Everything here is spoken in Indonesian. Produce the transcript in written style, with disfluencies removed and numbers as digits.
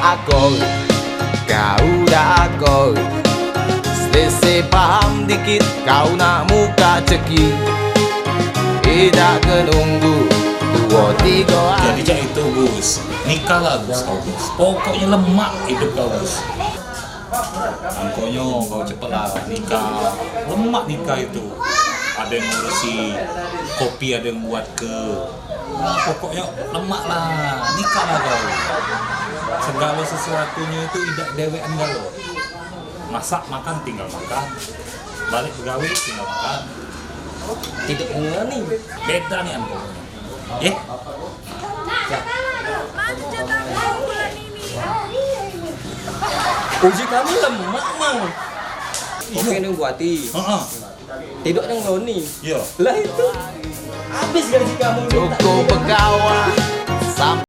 akor, kau udah akor. Selesai paham dikit, kau nak muka cekik. Tidak kenunggu 2-3 hari. Jadi itu Gus, nikah lah Gus kau Gus. Pokoknya lemak hidup kau Gus. Angkonya kau cepatlah nikah. Lemak nikah itu. Ada yang ngurusi kopi, ada yang buat ke. Pokoknya lemak lah, nikah lah kau. Segala sesuatunya itu tidak dewean galau. Masak makan tinggal makan. Balik pegawai tinggal makan. Tidak enggak nih. Beda nih angkonya. Manjat aku bulan ini. Uji kamu lemak mang. Oke nih buati. Heeh. Tidak yang Roni. Iya. Lah itu habis gaji kamu. Cukup berkawan.